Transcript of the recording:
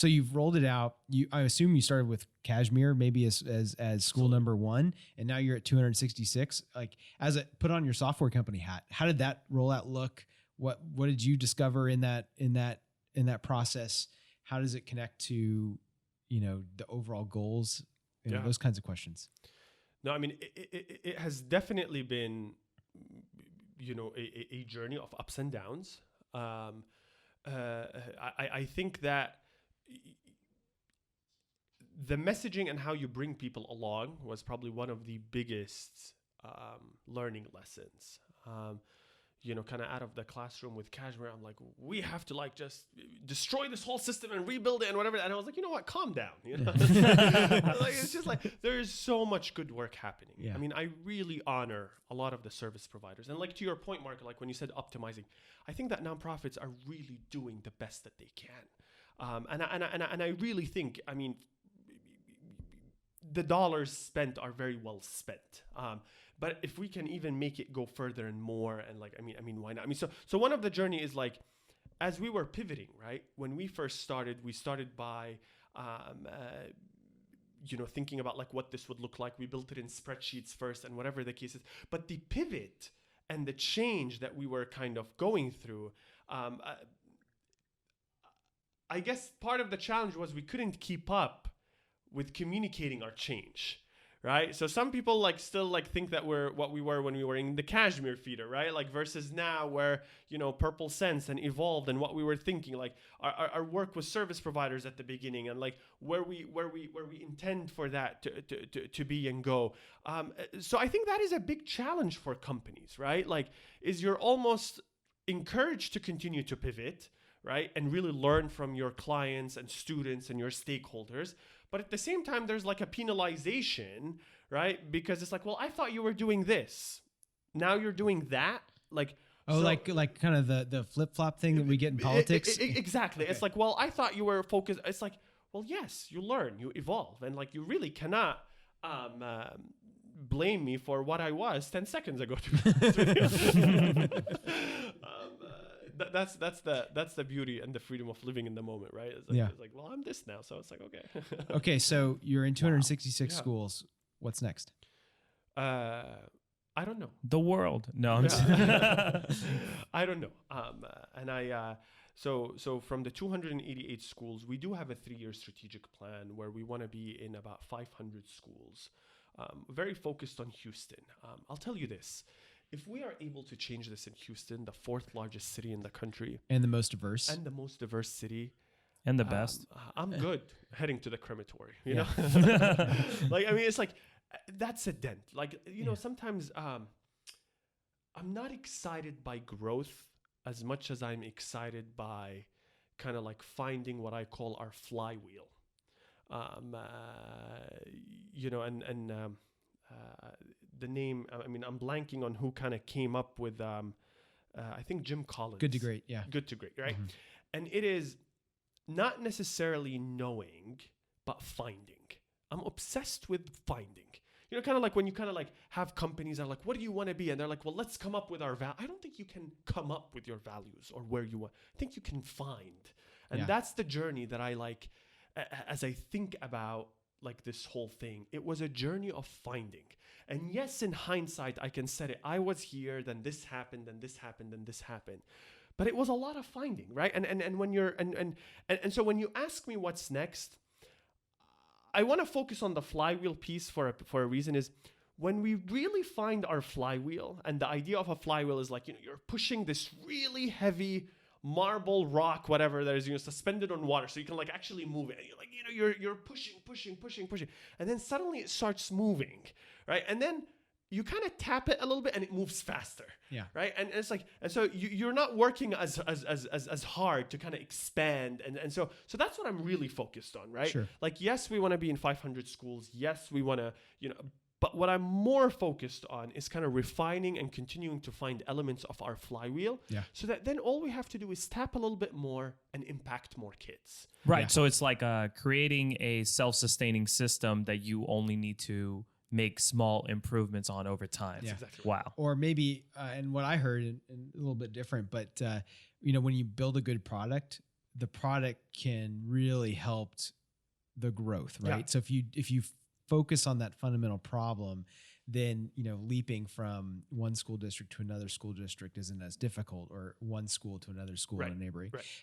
So you've rolled it out. I assume you started with Kashmir, maybe as school number 1, and now you're at 266. Like, put on your software company hat, how did that rollout look? What did you discover in that process? How does it connect to, the overall goals? Those kinds of questions. No, I mean, it has definitely been, a journey of ups and downs. I think that the messaging and how you bring people along was probably one of the biggest learning lessons. Kind of out of the classroom with Kashmir, I'm like, we have to like just destroy this whole system and rebuild it and whatever. And I was like, you know what? Calm down. Like, it's just like there is so much good work happening. Yeah. I mean, I really honor a lot of the service providers. And like to your point, Mark, like when you said optimizing, I think that nonprofits are really doing the best that they can. And I really think, I mean, the dollars spent are very well spent. But if we can even make it go further and more, and like, I mean, why not? I mean, so one of the journey is like, as we were pivoting, right? When we first started, we started by, thinking about like what this would look like. We built it in spreadsheets first and whatever the case is. But the pivot and the change that we were kind of going through, I guess part of the challenge was we couldn't keep up with communicating our change. Right. So some people like still like think that we're what we were when we were in the Kashmir feeder. Right. Like versus now where, Purple Sense and evolved and what we were thinking, like our work with service providers at the beginning and like where we intend for that to be and go. So I think that is a big challenge for companies. Right. Like is you're almost encouraged to continue to pivot. Right. And really learn from your clients and students and your stakeholders. But at the same time, there's like a penalization, right? Because it's like, well, I thought you were doing this. Now you're doing that. Like, like kind of the flip-flop thing that we get in politics. Exactly. Okay. It's like, well, I thought you were focused. It's like, well, yes, you learn, you evolve. And like, you really cannot blame me for what I was 10 seconds ago. That's the beauty and the freedom of living in the moment, right? It's like, well, I'm this now, so it's like, okay. Okay, so you're in 266 schools. What's next? I don't know. The world. No, I'm just I don't know. So from the 288 schools, we do have a 3-year strategic plan where we want to be in about 500 schools. Very focused on Houston. I'll tell you this. If we are able to change this in Houston, the 4th largest city in the country. And the most diverse. City. And the best. I'm good heading to the crematory, you know? Like, I mean, it's like, that's a dent. Like, sometimes I'm not excited by growth as much as I'm excited by kind of like finding what I call our flywheel. The name, I mean, I'm blanking on who kind of came up with, I think Jim Collins. Good to Great, yeah. Good to Great, right? Mm-hmm. And it is not necessarily knowing, but finding. I'm obsessed with finding. Kind of like when you kind of like have companies that are like, what do you want to be? And they're like, well, let's come up with our value. I don't think you can come up with your values or where you want. I think you can find. And that's the journey that I like, as I think about like this whole thing. It was a journey of finding. And yes, in hindsight, I can say it. I was here, then this happened, then this happened, then this happened. But it was a lot of finding, right? And when you're and so when you ask me what's next, I want to focus on the flywheel piece for a reason is when we really find our flywheel, and the idea of a flywheel is like, you're pushing this really heavy marble rock, whatever that is, suspended on water, so you can like actually move it. And you're like, you're pushing, and then suddenly it starts moving, right? And then you kind of tap it a little bit, and it moves faster, right? And it's like, and so you're not working as hard to kind of expand, and so that's what I'm really focused on, right? Sure. Like, yes, we want to be in 500 schools. Yes, we want to, But what I'm more focused on is kind of refining and continuing to find elements of our flywheel so that then all we have to do is tap a little bit more and impact more kids. Right. Yeah. So it's like creating a self-sustaining system that you only need to make small improvements on over time. That's exactly wow. Right. Or maybe, and what I heard, and a little bit different, but when you build a good product, the product can really help the growth, right? Yeah. So if you focus on that fundamental problem, then leaping from one school district to another school district isn't as difficult, or one school to another school in a neighboring. Right.